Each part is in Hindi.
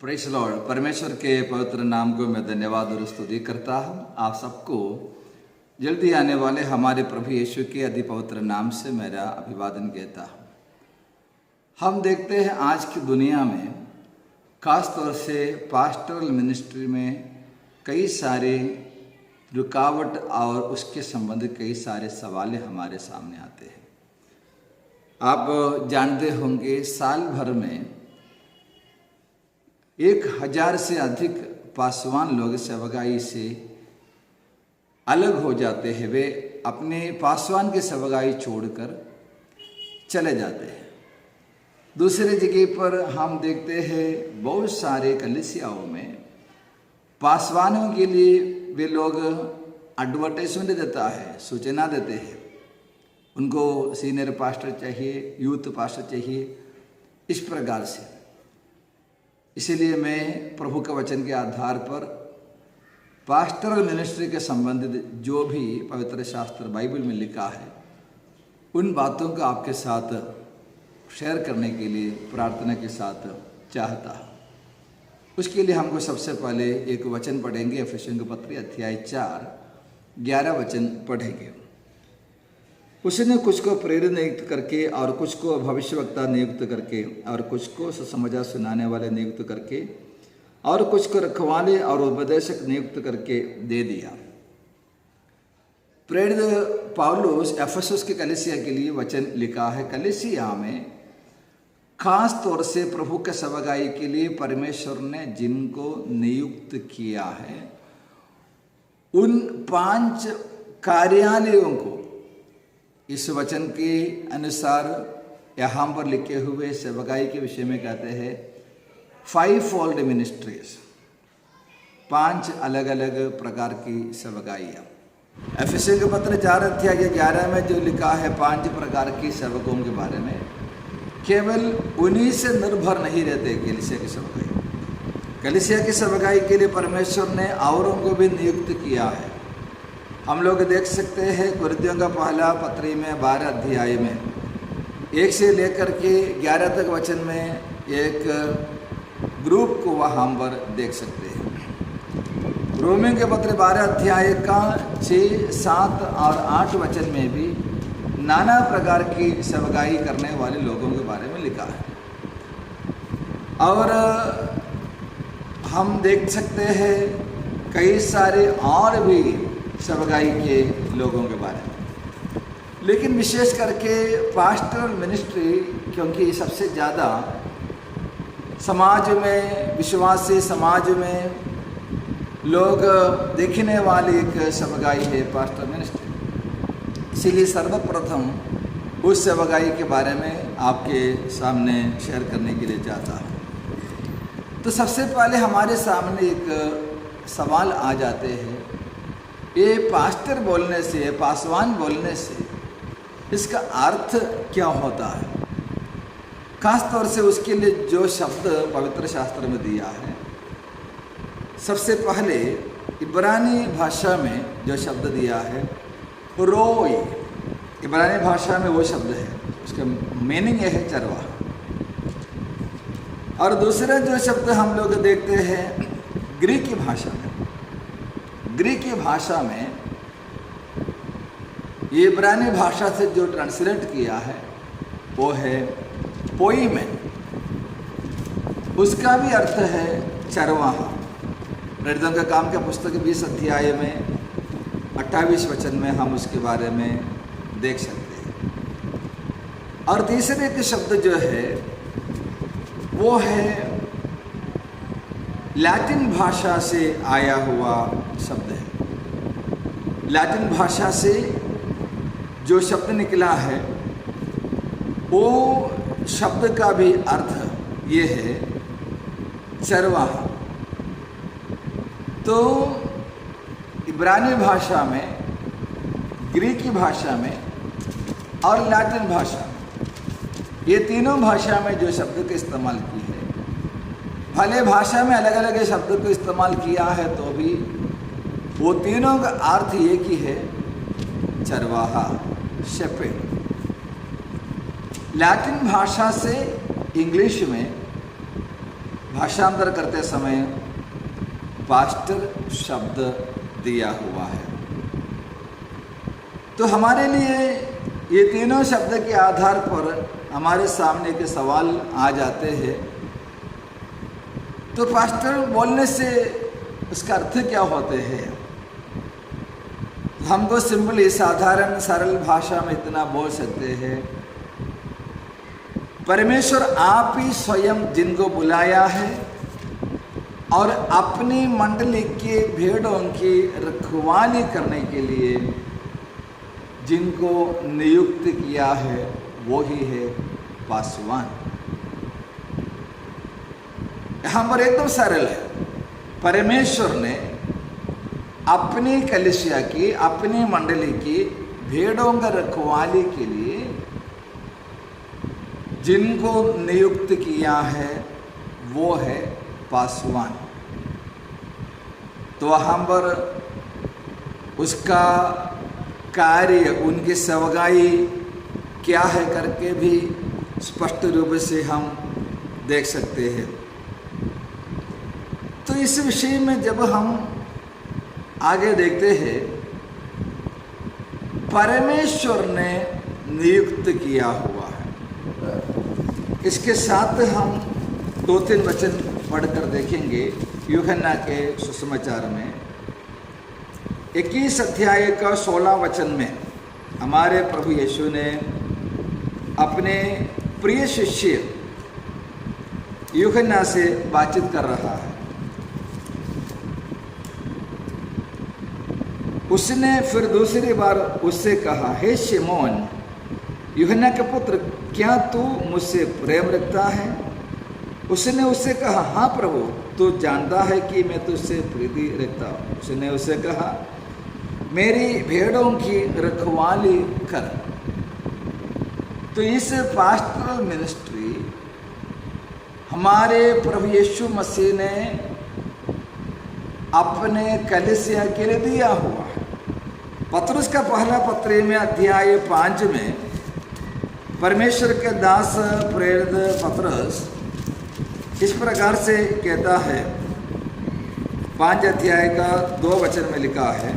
Praise Lord. परमेश्वर के पवित्र नाम को मैं धन्यवाद और स्तुति करता हूँ। आप सबको जल्दी आने वाले हमारे प्रभु यीशु के अति पवित्र नाम से मेरा अभिवादन कहता हूँ। हम देखते हैं आज की दुनिया में खास तौर से पास्टरल मिनिस्ट्री में कई सारे रुकावट और उसके संबंधित कई सारे सवाल हमारे सामने आते हैं। आप जानते होंगे साल भर में 1000 से अधिक पासवान लोग सेवकाई से अलग हो जाते हैं। वे अपने पासवान की सेवकाई छोड़कर चले जाते हैं। दूसरे जगह पर हम देखते हैं बहुत सारे कलीसियाओं में पासवानों के लिए वे लोग एडवर्टाइजमेंट देता है, सूचना देते हैं। उनको सीनियर पास्टर चाहिए, यूथ पास्टर चाहिए, इस प्रकार से। इसीलिए मैं प्रभु के वचन के आधार पर पास्टरल मिनिस्ट्री के संबंधित जो भी पवित्र शास्त्र बाइबल में लिखा है उन बातों को आपके साथ शेयर करने के लिए प्रार्थना के साथ चाहता हूँ। उसके लिए हमको सबसे पहले एक वचन पढ़ेंगे। एफेसियों के पत्र अध्याय 4:11 वचन पढ़ेंगे। उसने कुछ को प्रेरित नियुक्त करके और कुछ को भविष्यवक्ता नियुक्त करके और कुछ को सुसमाचार सुनाने वाले नियुक्त करके और कुछ को रखवाले और उपदेशक नियुक्त करके दे दिया। प्रेरित पौलुस एफेसुस के कलीसिया के लिए वचन लिखा है। कलीसिया में खास तौर से प्रभु के सेवकाई के लिए परमेश्वर ने जिनको नियुक्त किया है उन 5 कार्यालयों को इस वचन के अनुसार यहाँ पर लिखे हुए सेवकाई के विषय में कहते हैं 5 फोल्ड मिनिस्ट्रीज, 5 अलग अलग प्रकार की सेवकाइयाँ। एफेसियों के पत्र 4:11 में जो लिखा है 5 प्रकार की सेवकों के बारे में, केवल उन्हीं से निर्भर नहीं रहते कलीसिया की सेवकाई। कलीसिया की सेवकाई के लिए परमेश्वर ने औरों को भी नियुक्त किया है। हम लोग देख सकते हैं कुरिन्थियों का पहला पत्री में 12 अध्याय में 1 से लेकर के 11 तक वचन में एक ग्रुप को वहाँ पर देख सकते हैं। रोमियों के पत्र 12 अध्याय का 6, 7 और 8 वचन में भी नाना प्रकार की सेवकाई करने वाले लोगों के बारे में लिखा है। और हम देख सकते हैं कई सारे और भी सेवकाई के लोगों के बारे में। लेकिन विशेष करके पास्टरल मिनिस्ट्री, क्योंकि सबसे ज़्यादा समाज में, विश्वासी समाज में लोग देखने वाली एक सेवकाई है पास्टरल मिनिस्ट्री। इसीलिए सर्वप्रथम उस सेवकाई के बारे में आपके सामने शेयर करने के लिए चाहता हूँ। तो सबसे पहले हमारे सामने एक सवाल आ जाते हैं, ये पास्टर बोलने से, पासवान बोलने से इसका अर्थ क्या होता है। खास तौर से उसके लिए जो शब्द पवित्र शास्त्र में दिया है, सबसे पहले इब्रानी भाषा में जो शब्द दिया है रोई, इब्रानी भाषा में वो शब्द है, उसका मीनिंग यह है चरवाहा। और दूसरा जो शब्द हम लोग देखते हैं ग्रीक भाषा में, ग्रीक भाषा में ये इब्रानी भाषा से जो ट्रांसलेट किया है वो है पोइमेन। उसका भी अर्थ है चरवाहा। प्रेरितों का काम का पुस्तक 20 अध्याय में 28 वचन में हम उसके बारे में देख सकते हैं। और तीसरे एक शब्द जो है वो है लैटिन भाषा से आया हुआ शब्द है। लैटिन भाषा से जो शब्द निकला है वो शब्द का भी अर्थ ये है चरवाहा। तो इब्रानी भाषा में, ग्रीकी भाषा में और लैटिन भाषा में, ये तीनों भाषा में जो शब्द का इस्तेमाल की है, भले भाषा में अलग अलग शब्द को इस्तेमाल किया है तो भी वो तीनों का अर्थ एक ही है, चरवाहा, शेपर्ड। लैटिन भाषा से इंग्लिश में भाषांतर करते समय पास्टर शब्द दिया हुआ है। तो हमारे लिए ये तीनों शब्द के आधार पर हमारे सामने के सवाल आ जाते हैं। तो पास्टर बोलने से उसका अर्थ क्या होते हैं? हमको सिंपली साधारण सरल भाषा में इतना बोल सकते हैं, परमेश्वर आप ही स्वयं जिनको बुलाया है और अपनी मंडली के भेड़ों की रखवाली करने के लिए जिनको नियुक्त किया है वो ही है पासवान। यहाँ पर एकदम सरल है, परमेश्वर ने अपनी कलीसिया की, अपनी मंडली की भेड़ों का रखवाली के लिए जिनको नियुक्त किया है वो है पासवान। तो वहाँ पर उसका कार्य, उनकी सेवकाई क्या है करके भी स्पष्ट रूप से हम देख सकते हैं। तो इस विषय में जब हम आगे देखते हैं, परमेश्वर ने नियुक्त किया हुआ है। इसके साथ हम 2-3 वचन पढ़कर देखेंगे। यूहन्ना के सुसमाचार में 21 अध्याय का 16 वचन में हमारे प्रभु यीशु ने अपने प्रिय शिष्य यूहन्ना से बातचीत कर रहा है। उसने फिर दूसरी बार उससे कहा, हे शिमोन यूहन्ना के पुत्र, क्या तू मुझसे प्रेम रखता है? उसने उससे कहा, हाँ प्रभु, तू जानता है कि मैं तुझसे प्रीति रखता हूँ। उसने उससे कहा, मेरी भेड़ों की रखवाली कर। तो इस पास्टरल मिनिस्ट्री हमारे प्रभु यीशु मसीह ने अपने कलीसिया के लिए दिया हुआ है। पतरस का पहला पत्र में अध्याय 5 में परमेश्वर के दास प्रेरित पतरस इस प्रकार से कहता है, 5 अध्याय का 2 वचन में लिखा है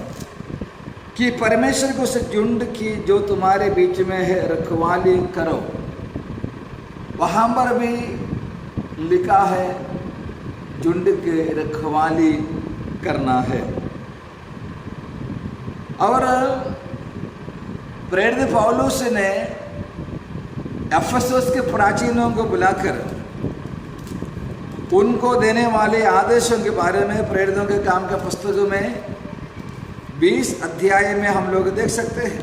कि परमेश्वर को उस झुंड की जो तुम्हारे बीच में है रखवाली करो। वहाँ पर भी लिखा है झुंड के रखवाली करना है। और प्रेरित पौलुस ने एफेसस के प्राचीनों को बुलाकर उनको देने वाले आदेशों के बारे में प्रेरितों के काम के पुस्तकों में 20 अध्याय में हम लोग देख सकते हैं।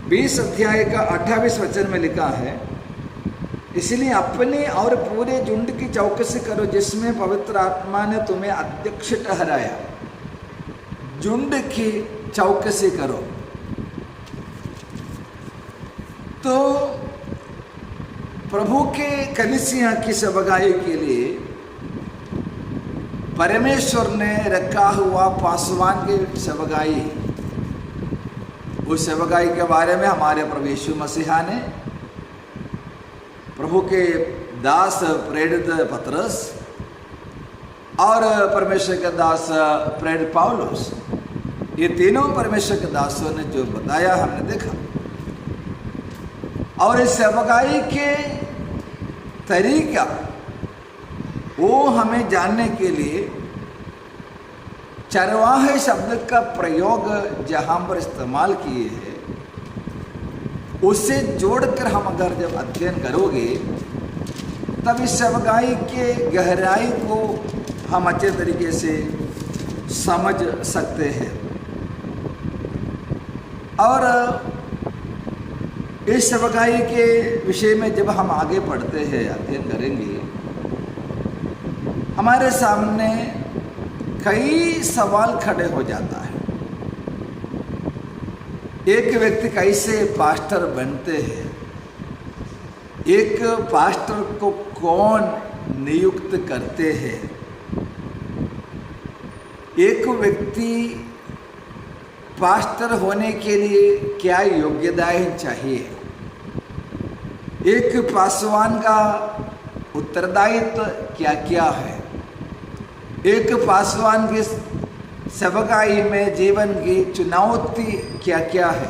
20 अध्याय का 28 वचन में लिखा है, इसलिए अपने और पूरे झुंड की चौकसी करो जिसमें पवित्र आत्मा ने तुम्हें अध्यक्ष ठहराया। झुंड की चौकसी करो। तो प्रभु के कलीसिया की सेवकाई के लिए परमेश्वर ने रखा हुआ पासवान की सेवकाई, उस सेवकाई के बारे में हमारे प्रभु यीशु मसीहा ने प्रभु के दास प्रेरित पतरस और परमेश्वर के दास प्रेरित पौलुस, ये तीनों परमेश्वर के दासों ने जो बताया हमने देखा। और इस सेवकाई के तरीका वो हमें जानने के लिए चरवाहे शब्द का प्रयोग जहाँ पर इस्तेमाल किए हैं उससे जोड़कर हम अगर जब अध्ययन करोगे तब इस सेवकाई के गहराई को हम अच्छे तरीके से समझ सकते हैं। और इस सेवकाई के विषय में जब हम आगे पढ़ते हैं, अध्ययन करेंगे, हमारे सामने कई सवाल खड़े हो जाता है। एक व्यक्ति कैसे पास्टर बनते हैं? एक पास्टर को कौन नियुक्त करते हैं? एक व्यक्ति पास्टर होने के लिए क्या योग्यताएं चाहिए? एक पासवान का उत्तरदायित्व क्या क्या है, एक पासवान की सेवकाई में जीवन की चुनौती क्या क्या है।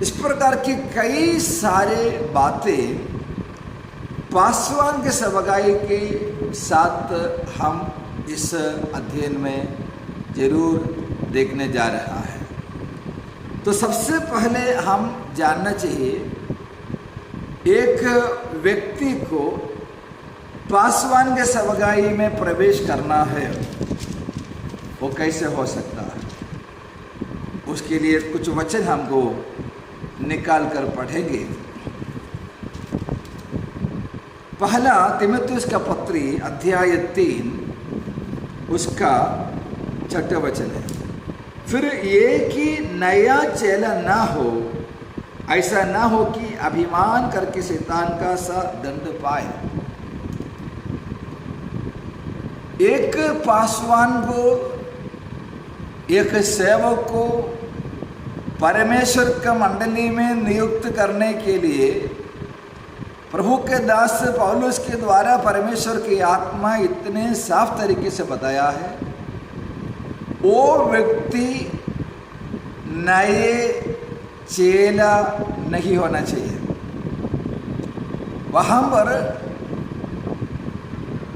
इस प्रकार की कई सारे बातें पासवान के सेवकाई के साथ हम इस अध्ययन में जरूर देखने जा रहा है। तो सबसे पहले हम जानना चाहिए, एक व्यक्ति को पासवान के सेवकाई में प्रवेश करना है, वो कैसे हो सकता है। उसके लिए कुछ वचन हमको निकाल कर पढ़ेंगे। पहला तीमुथियुस का पत्री अध्याय 3 उसका 6 वचन है, फिर ये कि नया चेला ना हो, ऐसा ना हो कि अभिमान करके शैतान का सा दंड पाए। एक पासवान को, एक सेवक को परमेश्वर का मंडली में नियुक्त करने के लिए प्रभु के दास पौलुस के द्वारा परमेश्वर की आत्मा इतने साफ तरीके से बताया है, वो व्यक्ति नए चेला नहीं होना चाहिए। वहाँ पर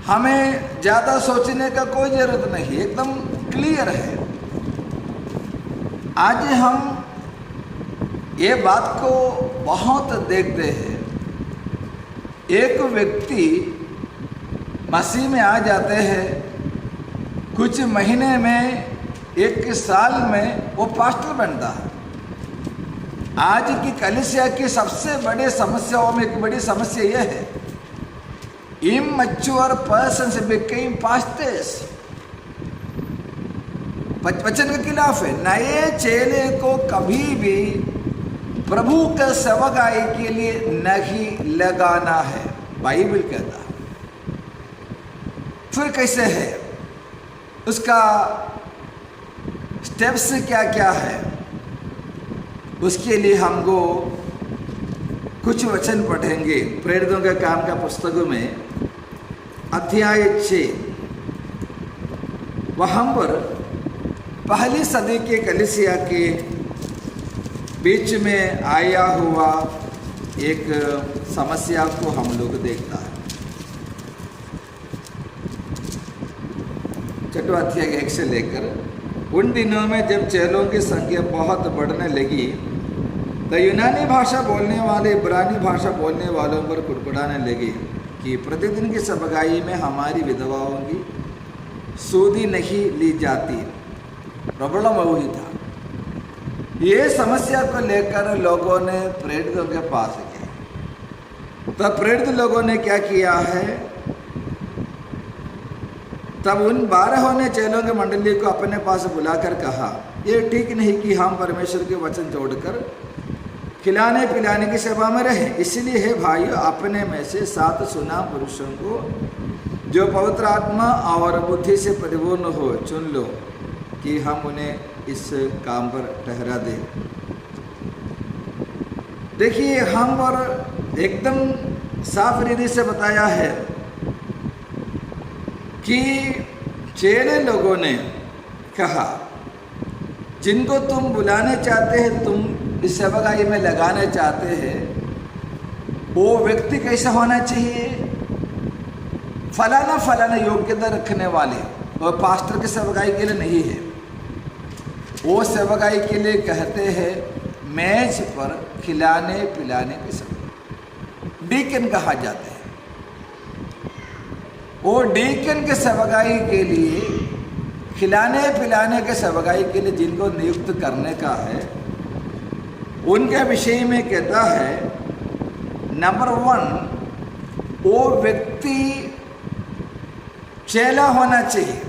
हमें ज़्यादा सोचने का कोई ज़रूरत नहीं, एकदम क्लियर है। आज हम ये बात को बहुत देखते हैं, एक व्यक्ति मसीह में आ जाते हैं, कुछ महीने में, एक साल में वो पास्टर बनता है। आज की कलीसिया की सबसे बड़ी समस्याओं में एक बड़ी समस्या यह है, immature persons became pastors। वचन के खिलाफ है। नए चेले को कभी भी प्रभु के सेवकाई के लिए नहीं लगाना है, बाइबल कहता है। फिर कैसे है, उसका स्टेप्स क्या क्या है, उसके लिए हमको कुछ वचन पढ़ेंगे। प्रेरितों के काम का पुस्तक में अध्याय 6, वहाँ पर पहली सदी के कलीसिया के बीच में आया हुआ एक समस्या को हम लोग देखता है। 6वां अध्याय 1 से लेकर, उन दिनों में जब चेलों की संख्या बहुत बढ़ने लगी तो यूनानी भाषा बोलने वाले इब्रानी भाषा बोलने वालों पर कुड़कुड़ाने लगे कि प्रतिदिन की सेवकाई में हमारी विधवाओं की सूदी नहीं ली जाती। प्रॉब्लम वही था। ये समस्या को लेकर लोगों ने प्रेरितों के पास गए। तब प्रेरित लोगों ने क्या किया है, तब उन 12 ने चेलों के मंडली को अपने पास बुलाकर कहा, ये ठीक नहीं कि हम परमेश्वर के वचन छोड़कर खिलाने पिलाने की सेवा में रहें। इसलिए हे भाइयों, अपने में से 7 सुना पुरुषों को जो पवित्र आत्मा और बुद्धि से परिपूर्ण हो चुन लो कि हम उन्हें इस काम पर ठहरा दें। देखिए, हम और एकदम साफ रीति से बताया है कि चेले लोगों ने कहा, जिनको तुम बुलाने चाहते हैं, तुम इस सेवकाई में लगाना चाहते हैं, वो व्यक्ति कैसा होना चाहिए, फलाना फलाना योग्यता रखने वाले। और पास्टर की सेवकाई के लिए नहीं है, वो सेवकाई के लिए कहते हैं मेज पर खिलाने पिलाने की सेवकाई, डीकन कहा जाता है। वो डीकन के सेवकाई के लिए, खिलाने पिलाने के सेवकाई के लिए जिनको नियुक्त करने का है, उनके विषय में कहता है, नंबर 1, वो व्यक्ति चेला होना चाहिए।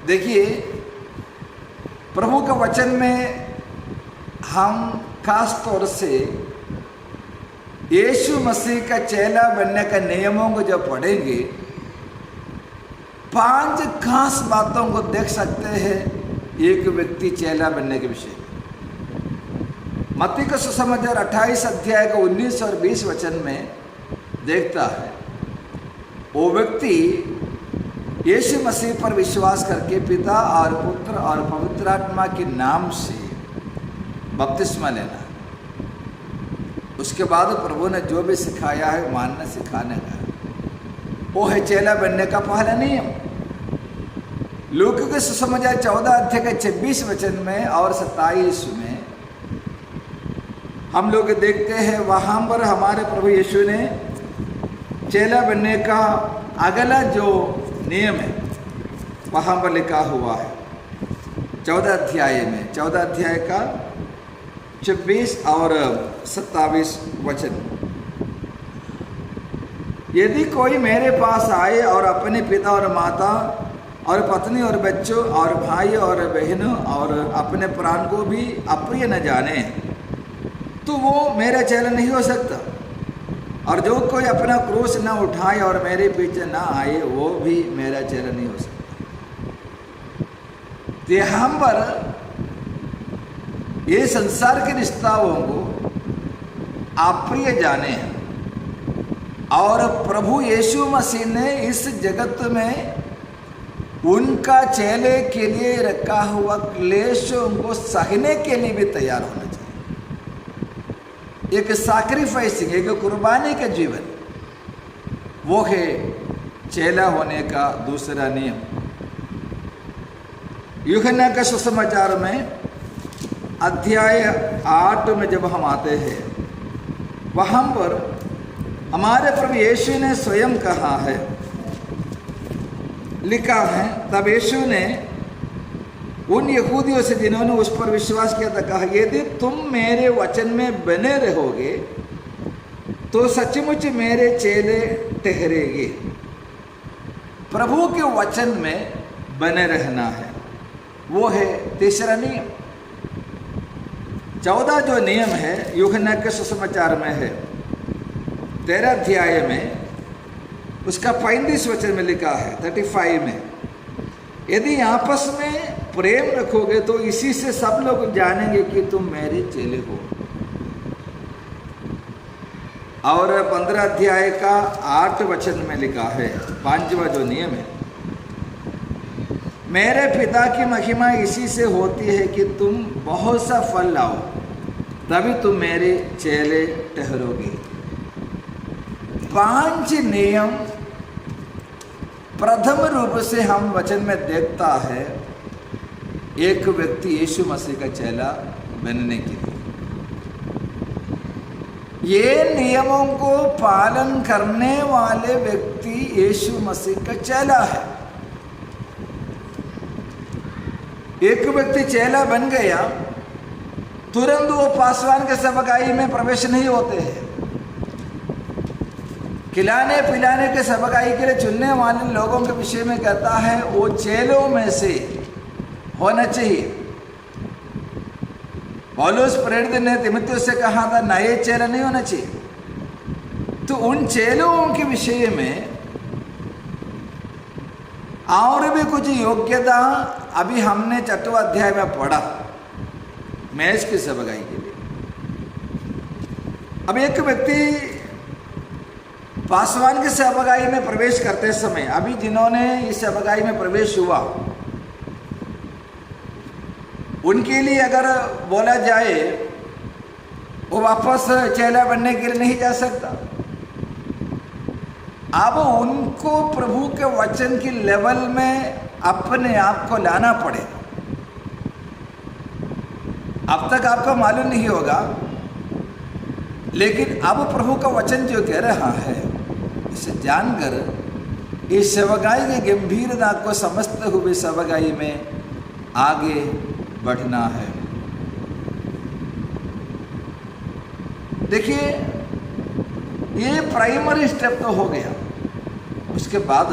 देखिए, प्रभु के वचन में हम खास तौर से यीशु मसीह का चेला बनने का नियमों को जब पढ़ेंगे, 5 खास बातों को देख सकते हैं एक व्यक्ति चेला बनने के विषय में। मत्ती का सुसमाचार 28 अध्याय का 19 और 20 वचन में देखता है, वो व्यक्ति यीशु मसीह पर विश्वास करके पिता और पुत्र और पवित्र आत्मा के नाम से बपतिस्मा लेना। उसके बाद प्रभु ने जो भी सिखाया है मानना सिखाने का, वो है चेला बनने का पहला नियम। लूका के सुसमाचार 14 अध्याय के 26 वचन में और 27 में हम लोग देखते हैं, वहाँ पर हमारे प्रभु यीशु ने चेला बनने का अगला जो नियम है वहाँ पर लिखा हुआ है 14 अध्याय में, 14 अध्याय का 26 और 27 वचन। यदि कोई मेरे पास आए और अपने पिता और माता और पत्नी और बच्चों और भाई और बहनों और अपने प्राण को भी अप्रिय न जाने, तो वो मेरा चेला नहीं हो सकता। और जो कोई अपना क्रूस न उठाए और मेरे पीछे ना आए, वो भी मेरा चेला नहीं हो सकता। तो यहाँ पर ये संसार के रिश्ताओं को अप्रिय जाने हैं, और प्रभु यीशु मसीह ने इस जगत में उनका चेले के लिए रखा हुआ क्लेशों को सहने के लिए भी तैयार होना चाहिए। एक सैक्रिफाइसिंग, एक कुर्बानी का जीवन, वो है चेला होने का दूसरा नियम। यूहन्ना का सुसमाचार में अध्याय 8 में जब हम आते हैं, वहाँ पर हमारे प्रभु यीशु ने स्वयं कहा है, लिखा है, तब यीशु ने उन यहूदियों से जिन्होंने उस पर विश्वास किया था कहा, यदि तुम मेरे वचन में बने रहोगे तो सचमुच मेरे चेले ठहरेंगे। प्रभु के वचन में बने रहना है, वो है तीसरा नियम। 14 जो नियम है यूहन्ना के सुसमाचार में है 13 अध्याय में, उसका 35 वचन में लिखा है 35 में, यदि आपस में प्रेम रखोगे तो इसी से सब लोग जानेंगे कि तुम मेरे चेले हो। और 15 अध्याय का 8 वचन में लिखा है 5वां जो नियम है, मेरे पिता की महिमा इसी से होती है कि तुम बहुत सा फल लाओ, तभी तुम मेरे चेले ठहरोगे। 5 नियम प्रथम रूप से हम वचन में देखता है एक व्यक्ति यीशु मसीह का चेला बनने के लिए। ये नियमों को पालन करने वाले व्यक्ति यीशु मसीह का चेला है। एक व्यक्ति चेला बन गया, तुरंत वो पासवान के सेवकाई में प्रवेश नहीं होते हैं। खिलाने पिलाने के सेवकाई के लिए चुनने वाले लोगों के विषय में कहता है वो चेलों में से होना चाहिए। पौलुस प्रेरित ने तीमुथियुस से कहा था नए चेला नहीं होना चाहिए। तो उन चेलों के विषय में और भी कुछ योग्यता अभी हमने 6वां अध्याय में पढ़ा मैच की सेवकाई के लिए। अब एक व्यक्ति पासवान की सेवकाई में प्रवेश करते समय, अभी जिन्होंने इस सेवकाई में प्रवेश हुआ उनके लिए अगर बोला जाए वो वापस चेला बनने के लिए नहीं जा सकता। अब उनको प्रभु के वचन की लेवल में अपने आप को लाना पड़ेगा। अब तक आपको मालूम नहीं होगा, लेकिन अब प्रभु का वचन जो कह रहा है इसे जानकर इस सेवकाई की गंभीरता को समझते हुए सेवकाई में आगे बढ़ना है। देखिए ये प्राइमरी स्टेप तो हो गया। उसके बाद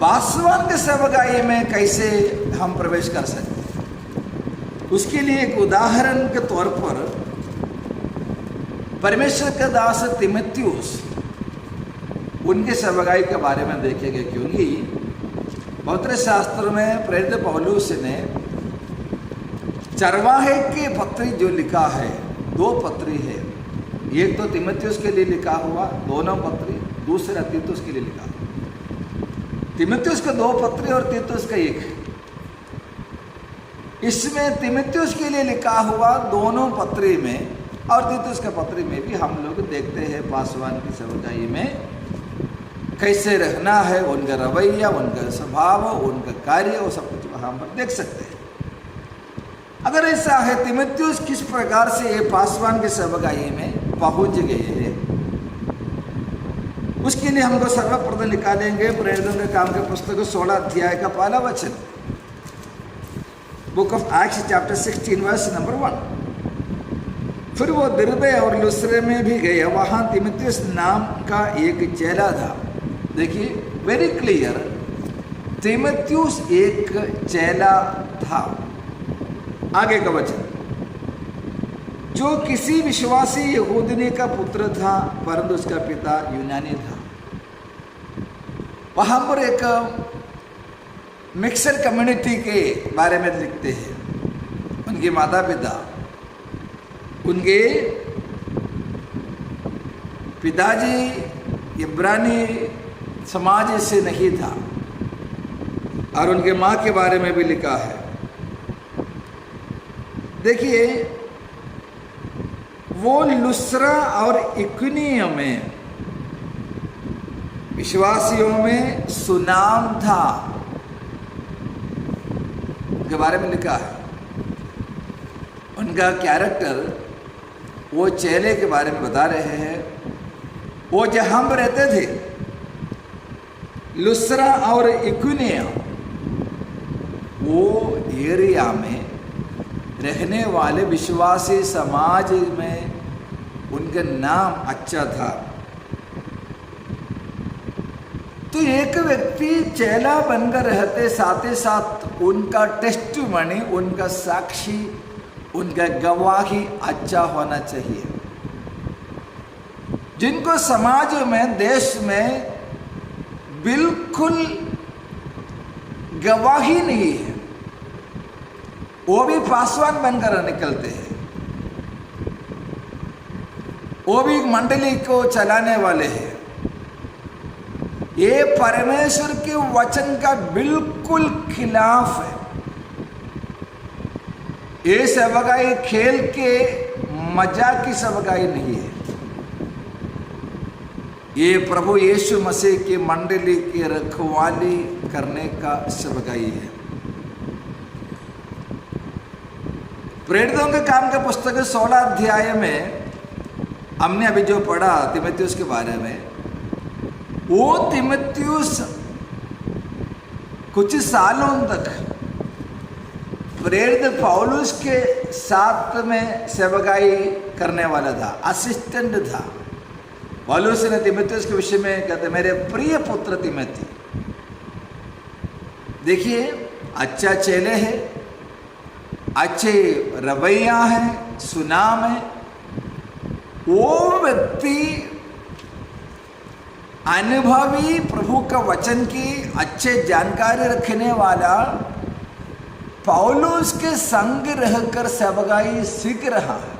पासवान के सेवकाई में कैसे हम प्रवेश कर सकते हैं, उसके लिए एक उदाहरण के तौर पर परमेश्वर के दास तीमुथियुस उनके सेवकाई के बारे में देखेंगे, क्योंकि पवित्र शास्त्र में प्रेरित पौलुस ने चरवाहे की पत्री जो लिखा है, 2 पत्री है, एक तो तीमुथियुस के लिए लिखा हुआ दोनों पत्री, दूसरा तीतुस के लिए लिखा हुआ। तीमुथियुस का 2 पत्री और तीतुस का 1। इसमें तीमुथियुस के लिए लिखा हुआ दोनों पत्री में और तीतुस का पत्री में भी हम लोग देखते हैं पासवान की सेवकाई में कैसे रहना है, उनका रवैया, उनका स्वभाव, उनका कार्य, वो सब कुछ वहाँ पर देख सकते हैं। अगर ऐसा है तीमुथियुस किस प्रकार से ये पासवान की सेवकाई में पहुंच गए हैं, उसके लिए हमको सर्वप्रथम निकालेंगे प्रेरितों के काम के पुस्तक 16 अध्याय का पहला वचन, book of Acts chapter 16 verse number 1। फिर वो दिरबे और लुस्रे में भी गए, वहाँ तीमुथियुस नाम का एक चेला था। देखिए वेरी क्लियर, तीमुथियुस एक चेला था। आगे का वचन, जो किसी विश्वासी यहूदनी का पुत्र था परंतु उसका पिता यूनानी था। वहाँ पर एक मिक्सर कम्युनिटी के बारे में लिखते हैं। उनके माता पिता, उनके पिताजी इब्रानी समाज से नहीं था और उनके माँ के बारे में भी लिखा है। देखिए वो लुस्रा और इकुनियम में विश्वासियों में सुनाम था, उनके बारे में लिखा है। उनका कैरेक्टर, वो चेले के बारे में बता रहे हैं। वो जहाँ पर रहते थे लुस्रा और इकुनिया, वो एरिया में रहने वाले विश्वासी समाज में उनका नाम अच्छा था। तो एक व्यक्ति चेला बनकर रहते, साथ ही साथ उनका टेस्टिमनी, उनका साक्षी, उनका गवाही अच्छा होना चाहिए, जिनको समाज में, देश में बिल्कुल गवाही नहीं है, वो भी पासवान बनकर निकलते हैं। वो भी मंडली को चलाने वाले हैं। ये परमेश्वर के वचन का बिल्कुल खिलाफ है। ये सेवकाई खेल के मजाक की सेवकाई नहीं है। ये प्रभु यीशु मसीह की मंडली की रखवाली करने का सेवकाई है। प्रेरितों के काम के पुस्तक 16 अध्याय में हमने अभी जो पढ़ा तीमुथियुस के बारे में, वो तीमुथियुस कुछ सालों तक प्रेरित पौलुस के साथ में सेवकाई करने वाला था, असिस्टेंट था। पौलुस ने तीमुथियुस के विषय में कहते, मेरे प्रिय पुत्र तीमुथी, देखिए अच्छा चेले है, अच्छे रवैया है, सुनाम है। वो व्यक्ति अनुभवी, प्रभु का वचन की अच्छे जानकारी रखने वाला, पौलुस के संग रहकर सेवकाई सीख रहा है।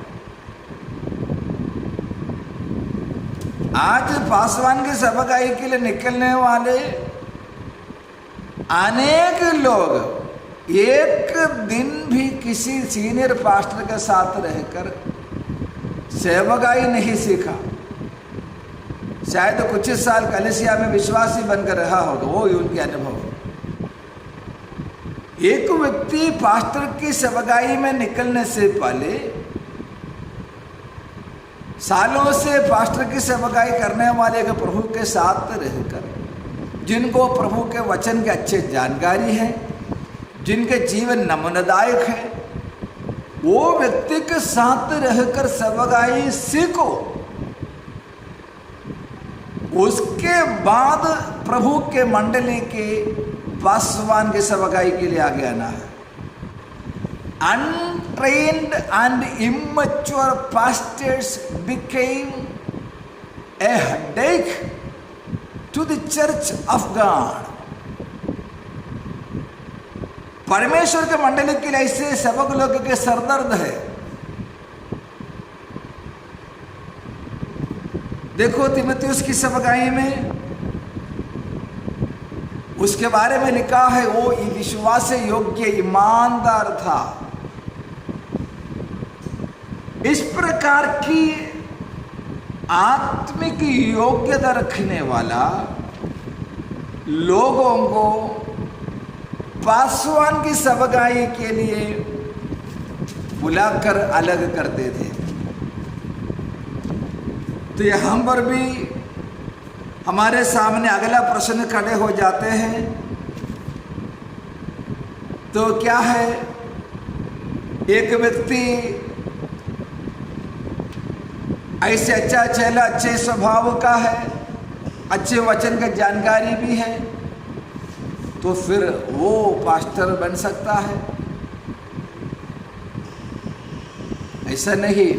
आज पासवान की सेवकाई के लिए निकलने वाले अनेक लोग एक दिन भी किसी सीनियर पास्टर के साथ रहकर सेवकाई नहीं सीखा। शायद कुछ साल कलीसिया में विश्वासी बनकर रहा होगा, वो ही उनके अनुभव। एक व्यक्ति पास्टर की सेवकाई में निकलने से पहले सालों से पास्टर की सेवकाई करने वाले के प्रभु के साथ रहकर, जिनको प्रभु के वचन की अच्छी जानकारी है, जिनके जीवन नमूनादायक है, वो व्यक्ति के साथ रहकर सेवकाई सीखो। उसके बाद प्रभु के मंडली के पासवान की सेवकाई के लिए आगे आना है। Untrained and immature pastors became a headache to the church of God. परमेश्वर के मंडली के लिए ऐसे सेवक लोग के सरदर्द है। देखो तीमुथियुस की सेवकाई में उसके बारे में लिखा है वो विश्वास योग्य ईमानदार था। इस प्रकार की आत्मिक योग्यता रखने वाला लोगों को पासवान की सेवकाई के लिए बुलाकर अलग करते थे। तो यहाँ पर भी हमारे सामने अगला प्रश्न खड़े हो जाते हैं। तो क्या है, एक व्यक्ति ऐसे अच्छा चेला अच्छे स्वभाव का है, अच्छे वचन का जानकारी भी है, तो फिर वो पास्टर बन सकता है? ऐसा नहीं।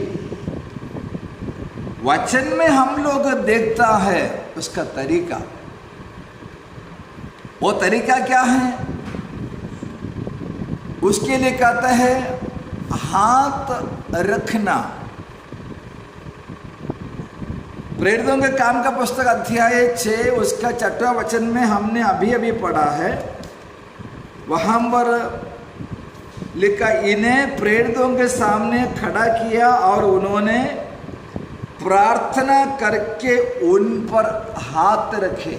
वचन में हम लोग देखता है उसका तरीका। वो तरीका क्या है? उसके लिए कहता है हाथ रखना। प्रेरितों के काम का पुस्तक अध्याय 6 उसका 6वां वचन में हमने अभी अभी पढ़ा है। वहां पर लिखा, इन्हें प्रेरितों के सामने खड़ा किया और उन्होंने प्रार्थना करके उन पर हाथ रखे।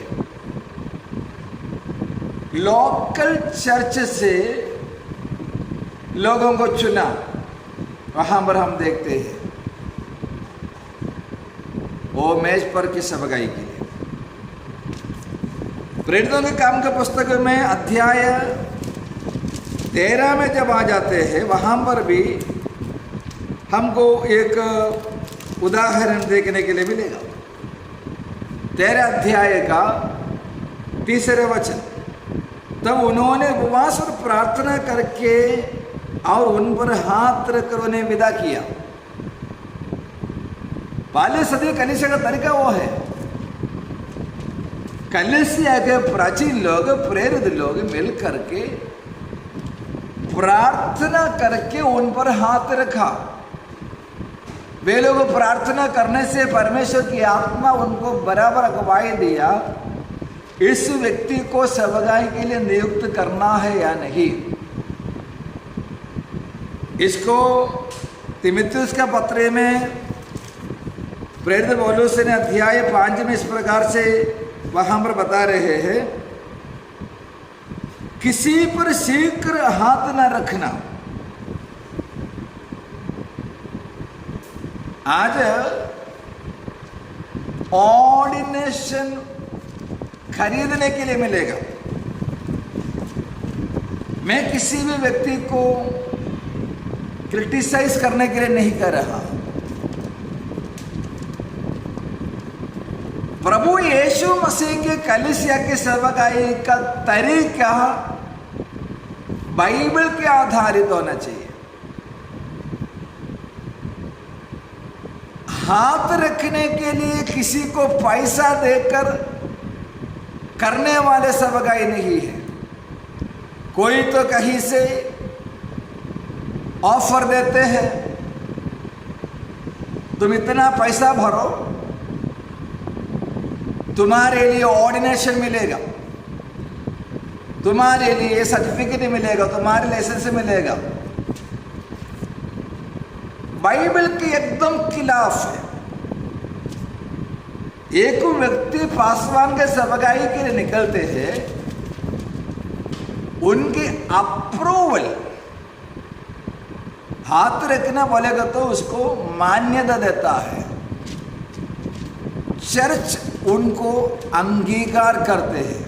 लोकल चर्च से लोगों को चुना, वहां पर हम देखते हैं वो मेज पर की सेवकाई के लिए। प्रेरितों के काम के पुस्तक में अध्याय 13 में जब आ जाते हैं, वहां पर भी हमको एक उदाहरण देखने के लिए मिलेगा। 13 अध्याय का 3रा वचन, तब उन्होंने उपवास और प्रार्थना करके और उन पर हाथ रखकर उन्हें विदा किया। पहले सदी कलीसिया का तरीका वो है, कलीसिया के प्राचीन लोग, प्रेरित लोग मिल करके प्रार्थना करके उन पर हाथ रखा। वे लोग प्रार्थना करने से परमेश्वर की आत्मा उनको बराबर अगुवाई दिया, इस व्यक्ति को सेवकाई के लिए नियुक्त करना है या नहीं। इसको तीमुथियुस का पत्र में प्रेरित पौलुस ने अध्याय 5 में इस प्रकार से वहां पर बता रहे हैं, किसी पर शीघ्र हाथ न रखना। आज ऑर्डिनेशन खरीदने के लिए मिलेगा। मैं किसी भी व्यक्ति को क्रिटिसाइज करने के लिए नहीं कर रहा। प्रभु यीशु मसीह के कलीसिया की सेवकाई का तरीका बाइबल के आधारित होना चाहिए। हाथ रखने के लिए किसी को पैसा देकर करने वाले सेवकाई नहीं है। कोई तो कहीं से ऑफर देते हैं, तुम इतना पैसा भरो, तुम्हारे लिए ऑर्डिनेशन मिलेगा, तुम्हारे लिए सर्टिफिकेट मिलेगा, तुम्हारे लाइसेंस मिलेगा। बाइबल के एकदम खिलाफ है। एक व्यक्ति पासवान के सेवकाई के लिए निकलते हैं, उनके अप्रूवल, हाथ रखना बोलेगा तो उसको मान्यता देता है, चर्च उनको अंगीकार करते हैं,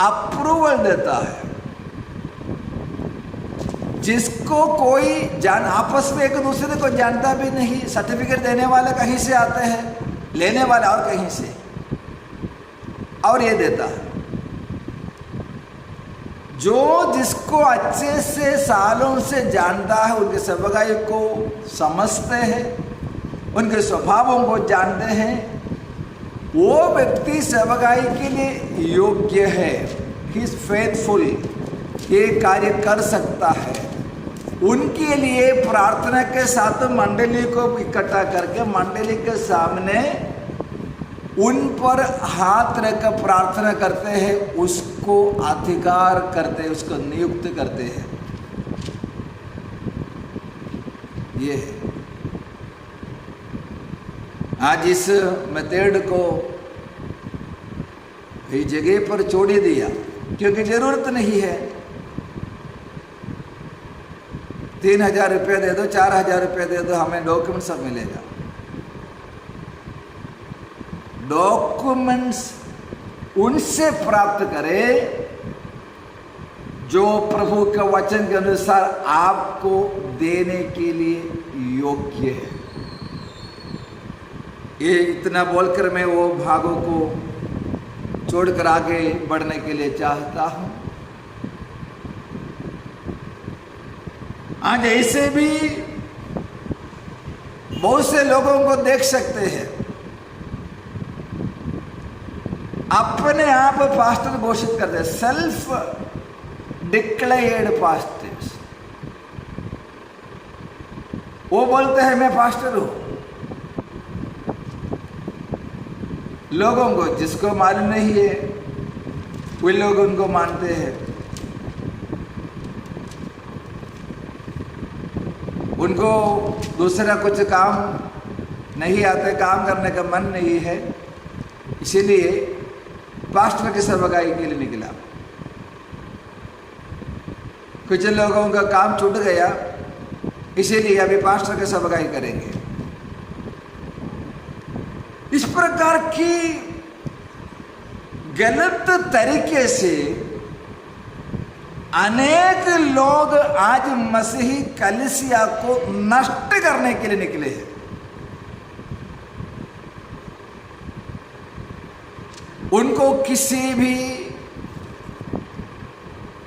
अप्रूवल देता है। जिसको कोई आपस में एक दूसरे को जानता भी नहीं, सर्टिफिकेट देने वाले कहीं से आते हैं, लेने वाला और कहीं से, और ये देता है। जो जिसको अच्छे से सालों से जानता है, उनके सेवकाई को समझते हैं, उनके स्वभावों को जानते हैं, वो व्यक्ति सेवकाई के लिए योग्य है। ही इज फेथफुल, ये कार्य कर सकता है। उनके लिए प्रार्थना के साथ मंडली को इकट्ठा करके मंडली के सामने उन पर हाथ रखकर प्रार्थना करते हैं, उसको अधिकार करते हैं, उसको नियुक्त करते हैं। ये है आज इस मेथड को इस जगह पर छोड़ दिया क्योंकि जरूरत नहीं है। 3,000 रुपये दे दो, 4,000 रुपये दे दो, हमें डॉक्यूमेंट सब मिलेगा। डॉक्यूमेंट्स उनसे प्राप्त करें जो प्रभु के वचन के अनुसार आपको देने के लिए योग्य है। ये इतना बोलकर मैं वो भागों को छोड़कर आगे बढ़ने के लिए चाहता हूं। आज ऐसे भी बहुत से लोगों को देख सकते हैं, अपने आप पास्टर घोषित करते हैं, सेल्फ डिक्लेयर्ड पास्टर्स। वो बोलते हैं मैं पास्टर हूं। लोगों को जिसको मालूम नहीं है वे लोग उनको मानते हैं। उनको दूसरा कुछ काम नहीं आते, काम करने का मन नहीं है, इसीलिए पास्टर की सेवकाई के लिए निकला। कुछ लोगों का काम छूट गया, इसीलिए अभी पास्टर की सेवकाई करेंगे। इस प्रकार की गलत तरीके से अनेक लोग आज मसीही कलीसिया को नष्ट करने के लिए निकले हैं। उनको किसी भी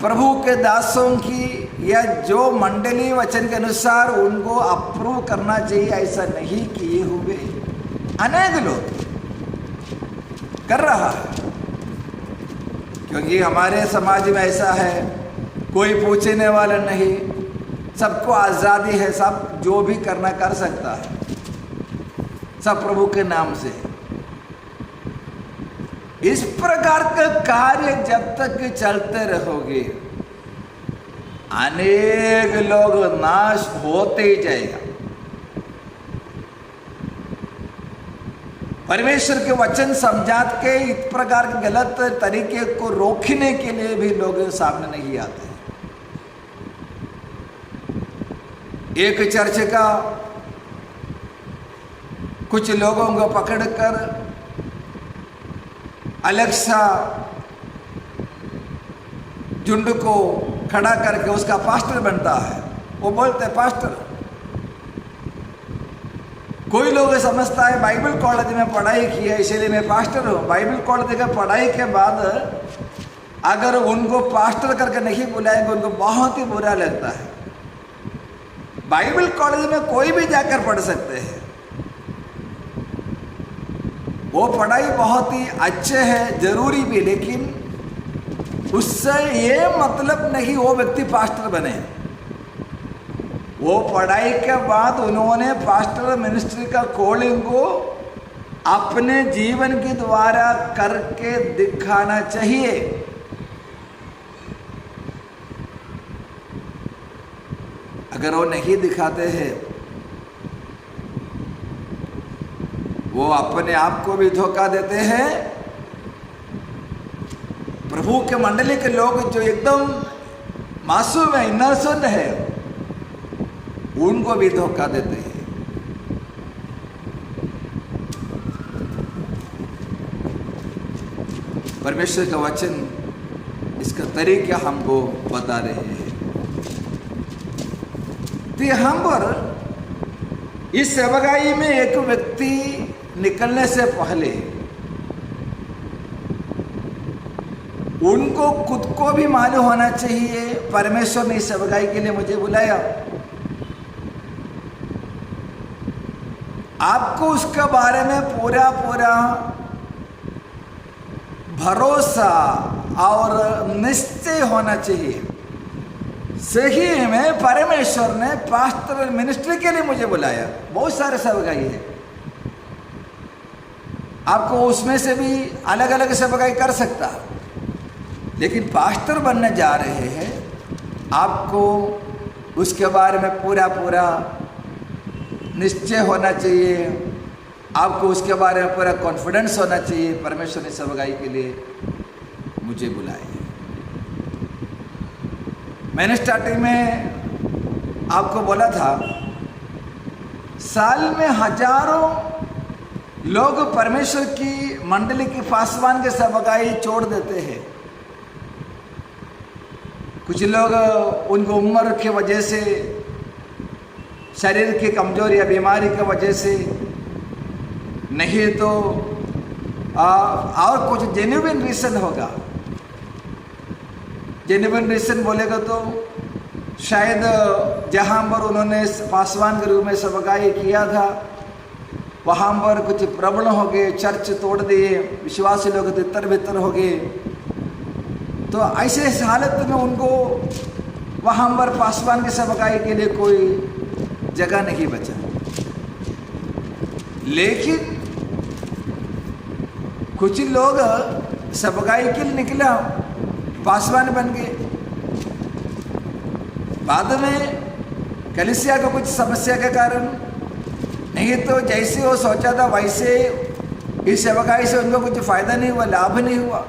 प्रभु के दासों की या जो मंडली वचन के अनुसार उनको अप्रूव करना चाहिए, ऐसा नहीं किए हुए अनेक लोग कर रहा है। क्योंकि हमारे समाज में ऐसा है, कोई पूछने वाला नहीं, सबको आज़ादी है, सब जो भी करना कर सकता है, सब प्रभु के नाम से। इस प्रकार का कार्य जब तक चलते रहोगे अनेक लोग नाश होते ही जाएगा। परमेश्वर के वचन समझा के इस प्रकार के गलत तरीके को रोकने के लिए भी लोग सामने नहीं आते। एक चर्च का कुछ लोगों को पकड़कर अलग सा झुंड को खड़ा करके उसका पास्टर बनता है। वो बोलते हैं पास्टर। कोई लोग समझता है बाइबल कॉलेज में पढ़ाई की है इसीलिए मैं पास्टर हूँ। बाइबल कॉलेज का पढ़ाई के बाद अगर उनको पास्टर करके नहीं बुलाएंगे उनको बहुत ही बुरा लगता है। बाइबल कॉलेज में कोई भी जाकर पढ़ सकते हैं, वो पढ़ाई बहुत ही अच्छे है, जरूरी भी, लेकिन उससे ये मतलब नहीं वो व्यक्ति पास्टर बने। वो पढ़ाई के बाद उन्होंने पास्टर मिनिस्ट्री का कॉलिंग को अपने जीवन के द्वारा करके दिखाना चाहिए। अगर वो नहीं दिखाते हैं वो अपने आप को भी धोखा देते हैं, प्रभु के मंडली के लोग जो एकदम मासूम है, इनोसेंट है, उनको भी धोखा देते हैं। परमेश्वर का वचन इसका तरीका हमको बता रहे हैं। तो हम पर इस सेवकाई में एक व्यक्ति निकलने से पहले उनको खुद को भी मालूम होना चाहिए परमेश्वर ने इस सेवकाई के लिए मुझे बुलाया। आपको उसके बारे में पूरा पूरा भरोसा और निश्चय होना चाहिए। सही में परमेश्वर ने पास्टरल मिनिस्ट्री के लिए मुझे बुलाया। बहुत सारे सेवकाई है, आपको उसमें से भी अलग अलग सेवकाई कर सकता, लेकिन पास्टर बनने जा रहे हैं, आपको उसके बारे में पूरा पूरा निश्चय होना चाहिए, आपको उसके बारे में पूरा कॉन्फिडेंस होना चाहिए। परमेश्वर ने सेवकाई के लिए मुझे बुलाया। मैंने स्टार्टिंग में आपको बोला था, साल में हजारों लोग परमेश्वर की मंडली की पासवान के सेवकाई छोड़ देते हैं। कुछ लोग उनको उम्र की वजह से, शरीर की कमजोरी या बीमारी की वजह से, नहीं तो और कुछ जेन्युइन रीज़न होगा। जेन्युइन रीज़न बोलेगा तो शायद जहाँ पर उन्होंने पासवान के रूप में सेवकाई किया था, वहाँ पर कुछ प्रॉब्लम हो गए, चर्च तोड़ दिए, विश्वासी लोग तितर बितर हो गए, तो ऐसे हालत में उनको वहाँ पर पासवान की सेवकाई के लिए कोई जगह नहीं बचा। लेकिन कुछ लोग सेवकाई के लिए निकला, पासवान बन गए। बाद में कलीसिया को कुछ समस्या के कारण, नहीं तो जैसे वो सोचा था वैसे इस सेवकाई से उनको कुछ फायदा नहीं हुआ, लाभ नहीं हुआ,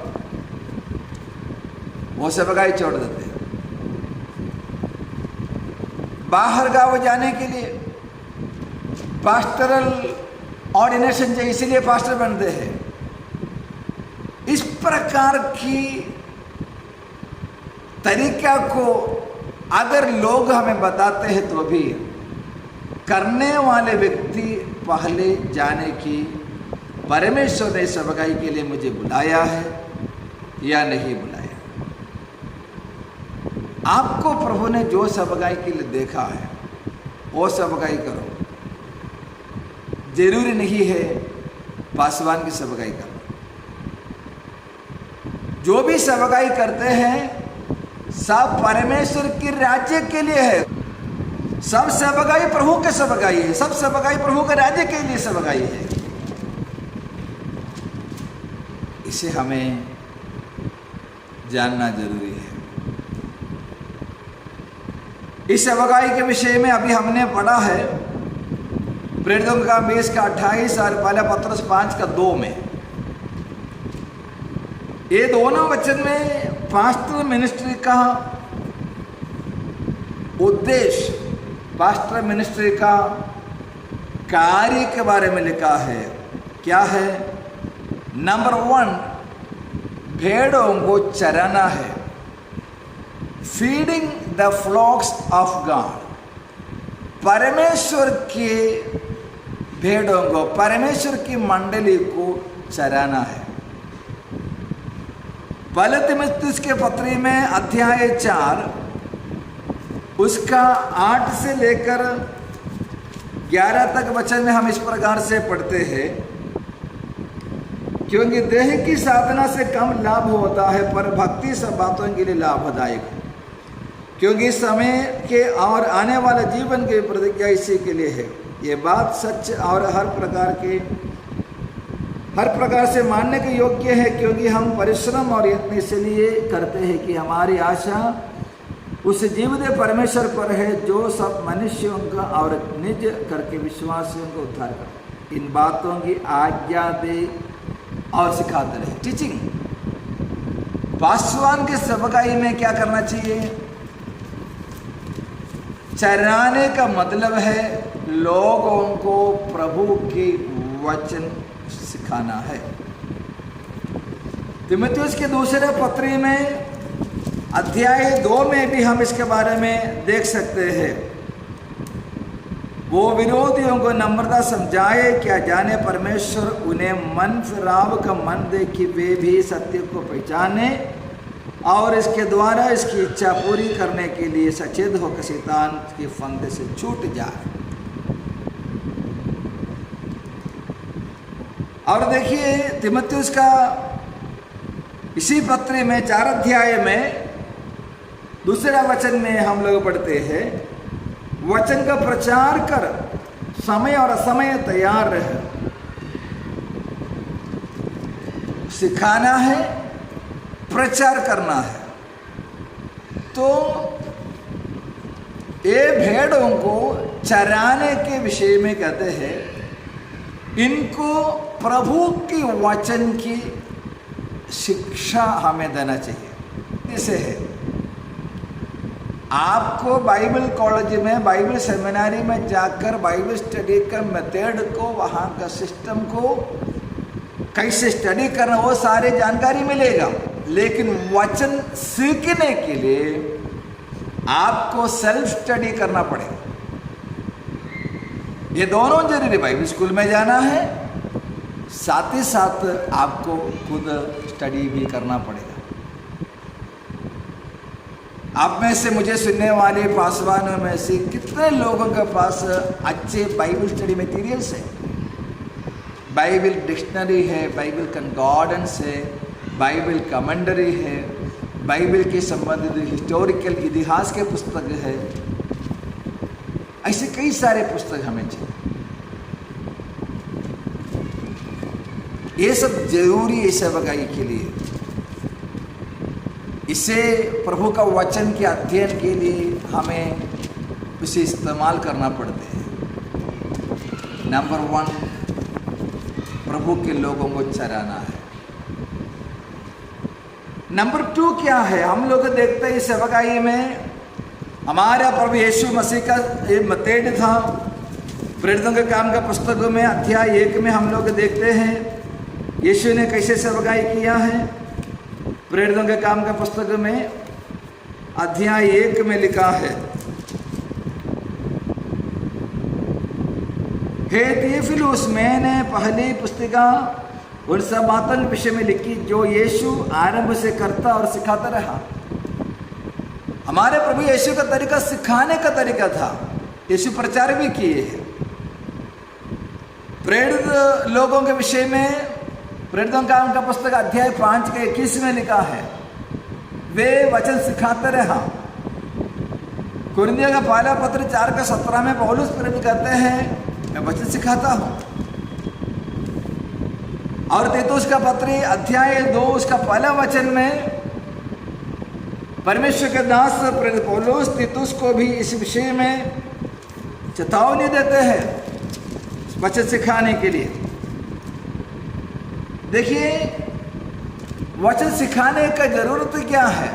वो सेवकाई छोड़ देते। बाहर गांव जाने के लिए पास्टरल ऑर्डिनेशन चाहिए, इसीलिए पास्टर बनते हैं। इस प्रकार की तरीका को अगर लोग हमें बताते हैं तो भी करने वाले व्यक्ति पहले जाने की परमेश्वर ने सेवकाई के लिए मुझे बुलाया है या नहीं बुलाया। आपको प्रभु ने जो सेवकाई के लिए देखा है वो सेवकाई करो। जरूरी नहीं है पासवान की सेवकाई करना। जो भी सेवकाई करते हैं सब परमेश्वर के राज्य के लिए है। सब सेवकाई प्रभु के सेवकाई है, सब सेवकाई प्रभु के राज्य के लिए सेवकाई है। इसे हमें जानना जरूरी है। इस सेवकाई के विषय में अभी हमने पढ़ा है प्रेरितों का 20 का 28 और पहला पत्रस 5 का 2 में। ये दोनों वचन में पास्टर मिनिस्ट्री का उद्देश्य, पास्टर मिनिस्ट्री का कार्य के बारे में लिखा है। क्या है? नंबर 1, भेड़ों को चराना है। Feeding the flocks of God. परमेश्वर के भेड़ों को, परमेश्वर की मंडली को चराना है। पहले तीमुथियुस के पत्री में अध्याय 4 उसका 8 से लेकर 11 तक वचन में हम इस प्रकार से पढ़ते हैं, क्योंकि देह की साधना से कम लाभ होता है पर भक्ति सब बातों के लिए लाभदायक है, क्योंकि समय के और आने वाले जीवन की प्रतिज्ञा इसी के लिए है। ये बात सच और हर प्रकार से मानने के योग्य है, क्योंकि हम परिश्रम और यत्न इसलिए करते हैं कि हमारी आशा उस जीवदे परमेश्वर पर है जो सब मनुष्यों का और निज करके विश्वासियों को उद्धार करे। इन बातों की आज्ञा दे और सिखाते रहे। टीचिंग। पासवान के सेवकाई में क्या करना चाहिए? चराने का मतलब है लोगों को प्रभु के वचन सिखाना है। तीमुथियुस के दूसरे पत्री में अध्याय 2 में भी हम इसके बारे में देख सकते हैं। वो विरोधियों को नम्रता समझाए, क्या जाने परमेश्वर उन्हें मन फिराव का मन दे कि वे भी सत्य को पहचाने और इसके द्वारा इसकी इच्छा पूरी करने के लिए सचेत होकर शैतान के फंदे से छूट जाए। और देखिए तीमुथियुस का इसी पत्री में 4 अध्याय में दूसरा वचन में हम लोग पढ़ते हैं, वचन का प्रचार कर, समय और असमय तैयार रहे। सिखाना है, प्रचार करना है। तो ये भेड़ों को चराने के विषय में कहते हैं, इनको प्रभु की वचन की शिक्षा हमें देना चाहिए। इसे है आपको बाइबल कॉलेज में, बाइबल सेमिनारी में जाकर बाइबल स्टडी का मेथड को, वहाँ का सिस्टम को कैसे स्टडी करना, वो सारे जानकारी मिलेगा। लेकिन वचन सीखने के लिए आपको सेल्फ स्टडी करना पड़ेगा। ये दोनों जरूरी, बाइबल स्कूल में जाना है, साथ ही साथ आपको खुद स्टडी भी करना पड़ेगा। आप में से मुझे सुनने वाले पासवानों में से कितने लोगों के पास अच्छे बाइबल स्टडी मटेरियल्स है? बाइबल डिक्शनरी है, बाइबल कंकॉर्डेंस है, बाइबल कमेंडरी है, बाइबल के संबंधित हिस्टोरिकल इतिहास के पुस्तक है। ऐसे कई सारे पुस्तक हमें चाहिए। ये सब जरूरी है सेवकाई के लिए। इसे प्रभु का वचन के अध्ययन के लिए हमें उसे इस्तेमाल करना पड़ता है। नंबर 1, प्रभु के लोगों को चराना है। नंबर 2 क्या है? हम लोग देखते हैं सेवकाई में हमारा प्रभु यीशु मसीह का एक मेथड था। प्रेरितों के काम का पुस्तकों में अध्याय 1 में हम लोग देखते हैं यीशु ने कैसे सेवकाई किया है। प्रेरितों के काम का पुस्तक में अध्याय 1 में लिखा है, हे थियोफिलुस, मैंने पहली पुस्तिका उन सब बातों के विषय में लिखी जो यीशु आरंभ से करता और सिखाता रहा। हमारे प्रभु यीशु का तरीका सिखाने का तरीका था। यीशु प्रचार भी किए हैं। प्रेरित लोगों के विषय में प्रेरितों का उनका पुस्तक अध्याय 5 के 21 में लिखा है, वे वचन सिखाते रहा। कुरिन्थियों का पहला पत्र 4 का 17 में पौलुस प्रेरित कहते हैं, मैं वचन सिखाता हूँ। और तीतुस का पत्र अध्याय 2 उसका पहला वचन में परमेश्वर के दास प्रेरित पौलुस तीतुस को भी इस विषय में चेतावनी देते हैं वचन सिखाने के लिए। देखिए, वचन सिखाने का जरूरत क्या है?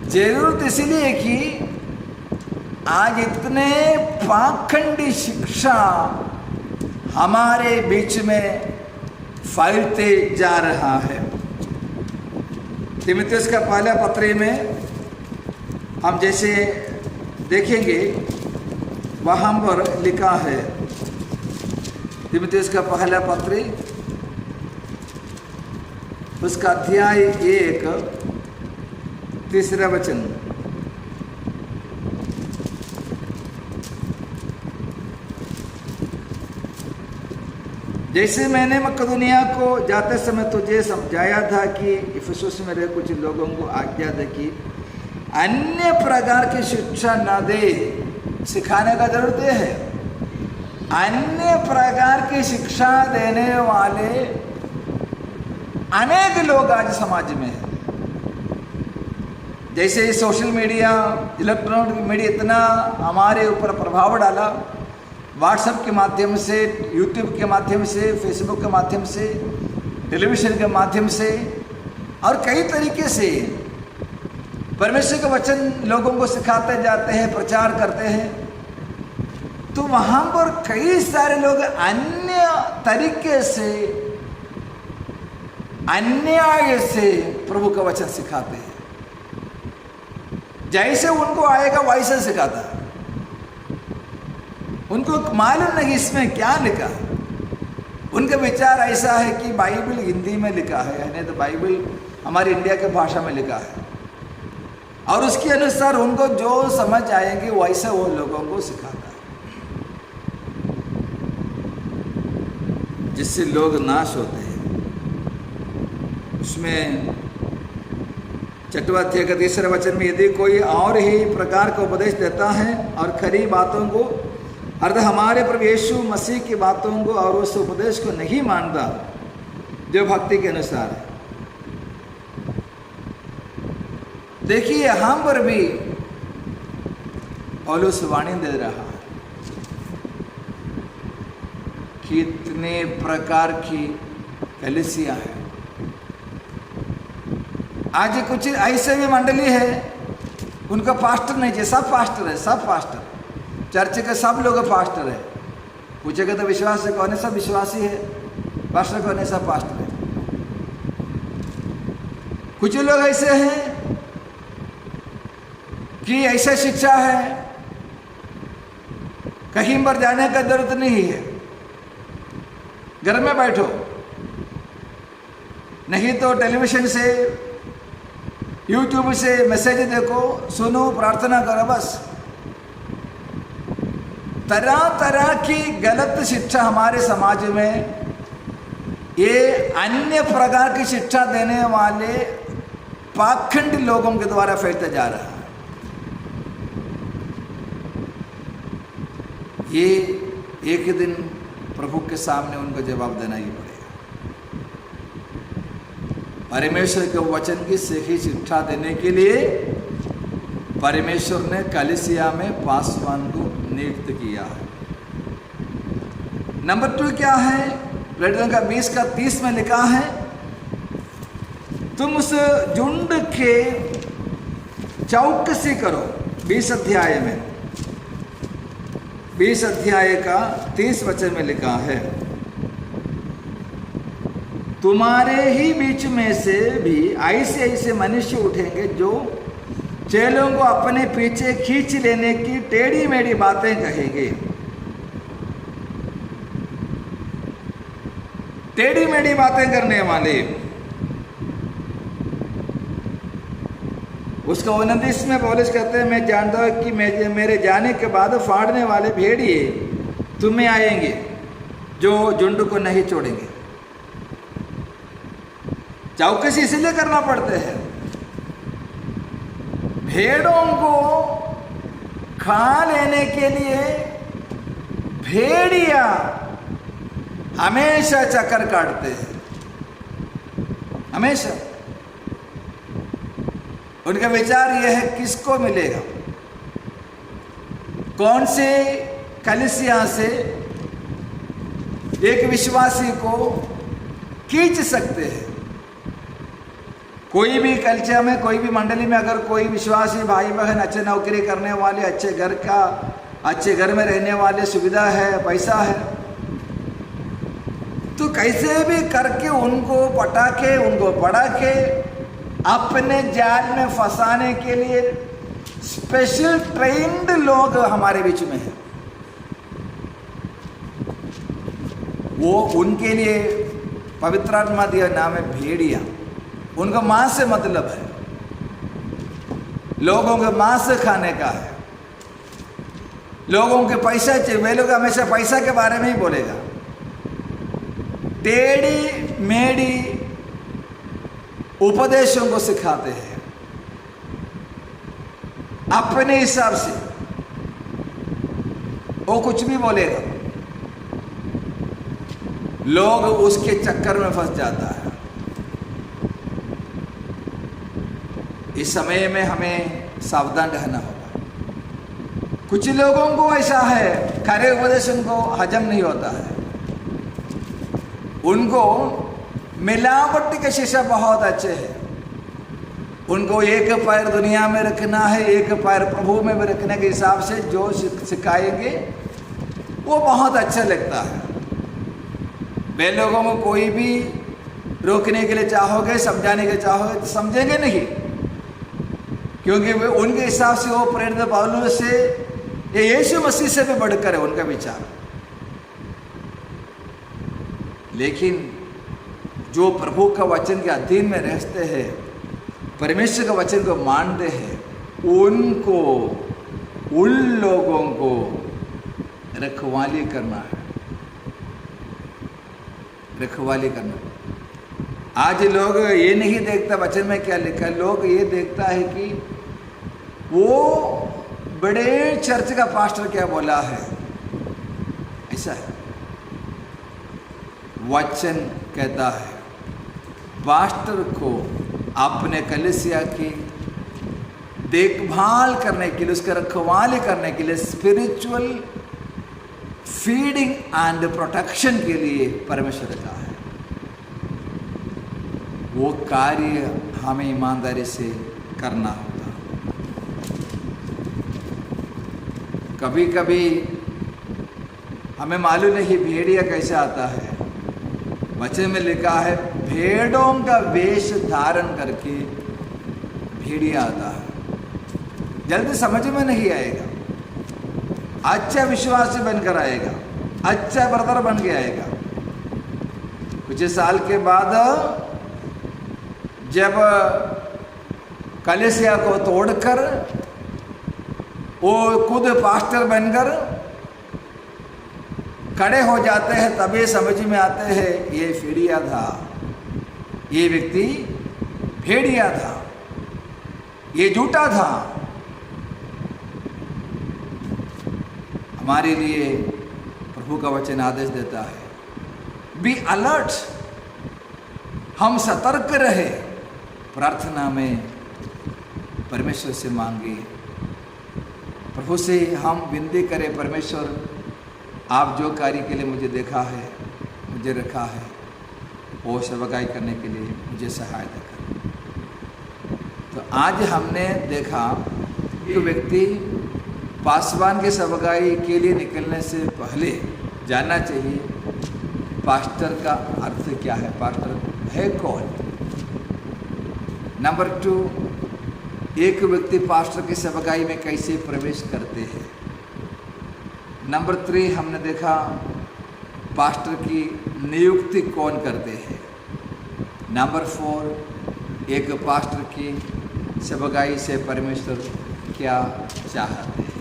जरूरत इसलिए कि आज इतने पाखंडी शिक्षा हमारे बीच में फैलते जा रहा है। तीमुथियुस का पहला पत्र में हम जैसे देखेंगे, वहाँ पर लिखा है, तीमुथियुस का पहला पत्र उसका अध्याय 1 3 वचन, जैसे मैंने मकदूनिया को जाते समय तुझे समझाया था कि इफिसुस में रहे कुछ लोगों को आज्ञा दे कि अन्य प्रकार की शिक्षा न दे। सिखाने का जरूरत है। अन्य प्रकार की शिक्षा देने वाले अनेक लोग आज समाज में हैं। जैसे सोशल मीडिया, इलेक्ट्रॉनिक मीडिया इतना हमारे ऊपर प्रभाव डाला, व्हाट्सएप के माध्यम से, यूट्यूब के माध्यम से, फेसबुक के माध्यम से, टेलीविज़न के माध्यम से और कई तरीके से परमेश्वर का वचन लोगों को सिखाते जाते हैं, प्रचार करते हैं। तो वहाँ पर कई सारे लोग अन्य तरीके से, अन्याय से प्रभु का वचन सिखाते हैं। जैसे उनको आएगा वैसे सिखाता है। उनको मालूम नहीं इसमें क्या लिखा। उनका विचार ऐसा है कि बाइबल हिंदी में लिखा है, नहीं तो बाइबल हमारी इंडिया के भाषा में लिखा है, और उसके अनुसार उनको जो समझ आएंगे वैसे वो लोगों को सिखाता है, जिससे लोग नाश होते हैं। उसमें 6वां अध्याय का 3रा वचन में, यदि कोई और ही प्रकार का उपदेश देता है और खरी बातों को अर्थात हमारे प्रभु यीशु मसीह की बातों को और उस उपदेश को नहीं मानता जो भक्ति के अनुसार है। देखिए यहाँ पर भी पौलुस वाणी दे रहा है, कितने प्रकार की कलीसिया है। आज कुछ ऐसे भी मंडली है उनका पास्टर नहीं है, सब पास्टर है, सब पास्टर, चर्च के सब लोग पास्टर है। पूछेगा तो विश्वास है, कौन है? सब विश्वासी है। पास्टर कौन है? सब पास्टर है। कुछ लोग ऐसे हैं कि ऐसा शिक्षा है, कहीं पर जाने का जरूरत नहीं है, घर में बैठो, नहीं तो टेलीविजन से यूट्यूब से मैसेज देखो, सुनो, प्रार्थना करो, बस। तरह तरह की गलत शिक्षा हमारे समाज में, ये अन्य प्रकार की शिक्षा देने वाले पाखंडी लोगों के द्वारा फैलता जा रहा है। ये एक दिन प्रभु के सामने उनको जवाब देना ही पड़ेगा। परमेश्वर के वचन की सही शिक्षा देने के लिए परमेश्वर ने कलीसिया में पासवान को नियुक्त किया है। नंबर 2 क्या है? प्रेरितों का 20 का 30 में लिखा है, तुम उस झुंड के चौकसी करो। 20 अध्याय में 20 अध्याय का 30 वचन में लिखा है, तुम्हारे ही बीच में से भी ऐसे ऐसे मनुष्य उठेंगे जो चेलों को अपने पीछे खींच लेने की टेढ़ी मेढ़ी बातें कहेंगे। टेढ़ी मेढ़ी बातें करने वाले। उसका 29 में पौलुस कहते हैं, मैं जानता हूं कि मेरे जाने के बाद फाड़ने वाले भेड़िए तुम्हें आएंगे जो झुंड को नहीं छोड़ेंगे। चौकसी इसलिए करना पड़ते हैं, भेड़ों को खा लेने के लिए भेड़िया हमेशा चक्कर काटते हैं, हमेशा। उनका विचार यह है किसको मिलेगा, कौन से कलीसिया से एक विश्वासी को खींच सकते हैं। कोई भी कल्चर में, कोई भी मंडली में अगर कोई विश्वासी भाई बहन अच्छे नौकरी करने वाले, अच्छे घर में रहने वाले, सुविधा है, पैसा है, तो कैसे भी करके उनको पटा के, उनको पढ़ा के अपने जाल में फंसाने के लिए स्पेशल ट्रेन्ड लोग हमारे बीच में हैं। वो उनके लिए पवित्र आत्मा दिया नाम है भेड़िया। उनका मांस से मतलब है, लोगों के मांस खाने का है, लोगों के पैसा चाहिए। वे लोग हमेशा पैसा के बारे में ही बोलेगा। टेढ़ी मेढ़ी उपदेशों को सिखाते हैं अपने हिसाब से, वो कुछ भी बोलेगा, लोग उसके चक्कर में फंस जाता है। इस समय में हमें सावधान रहना होगा। कुछ लोगों को ऐसा है, खरे उपदेश उनको हजम नहीं होता है, उनको मिलावट के शिक्षा बहुत अच्छे हैं। उनको एक पैर दुनिया में रखना है, एक पैर प्रभु में भी रखने के हिसाब से जो सिखाएंगे वो बहुत अच्छा लगता है। वे लोगों को कोई भी रोकने के लिए चाहोगे, समझाने के चाहोगे तो समझेंगे नहीं, क्योंकि वे उनके हिसाब से वो प्रेरित पौलुस से या यीशु मसीह से भी बढ़कर है उनका विचार। लेकिन जो प्रभु का वचन के अधीन में रहते हैं, परमेश्वर का वचन को मानते हैं, उनको, उन लोगों को रखवाली करना है, रखवाली करना। आज लोग ये नहीं देखता वचन में क्या लिखा है, लोग ये देखता है कि वो बड़े चर्च का पास्टर क्या बोला है, ऐसा है। वचन कहता है पास्टर को अपने कलीसिया की देखभाल करने के लिए, उसका रखवाली करने के लिए, स्पिरिचुअल फीडिंग एंड प्रोटेक्शन के लिए परमेश्वर का है। वो कार्य हमें ईमानदारी से करना होगा। कभी कभी हमें मालूम नहीं भेड़िया कैसे आता है। वचन में लिखा है भेड़ों का वेश धारण करके भेड़िया आता है। जल्दी समझ में नहीं आएगा, अच्छा विश्वासी बनकर आएगा, अच्छा ब्रदर बन के आएगा। कुछ साल के बाद जब कलीसिया को तोड़कर वो खुद पास्टर बनकर खड़े हो जाते हैं, तभी समझ में आते हैं ये भेड़िया था, ये व्यक्ति भेड़िया था, ये झूठा था। हमारे लिए प्रभु का वचन आदेश देता है बी अलर्ट, हम सतर्क रहे, प्रार्थना में परमेश्वर से मांगे, प्रभु से हम विनती करें, परमेश्वर आप जो कार्य के लिए मुझे देखा है, मुझे रखा है, वो सेवकाई करने के लिए मुझे सहायता करें। तो आज हमने देखा कि व्यक्ति पासवान के सेवकाई के लिए निकलने से पहले जानना चाहिए पास्टर का अर्थ क्या है, पास्टर है कौन। नंबर 2, एक व्यक्ति पास्टर की सेवकाई में कैसे प्रवेश करते हैं। नंबर 3 हमने देखा पास्टर की नियुक्ति कौन करते हैं। नंबर 4 एक पास्टर की सेवकाई से परमेश्वर क्या चाहते हैं।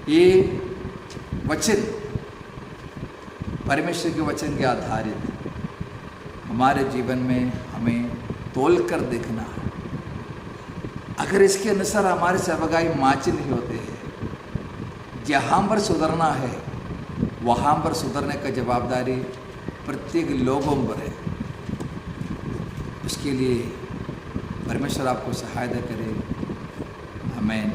ये वचन परमेश्वर के वचन के आधारित हमारे जीवन में हमें तोल कर देखना है। अगर इसके अनुसार हमारे सेवकाई मैच नहीं होते हैं, जहाँ पर सुधरना है वहाँ पर सुधरने का जवाबदारी प्रत्येक लोगों पर है। उसके लिए परमेश्वर आपको सहायता करे। आमीन।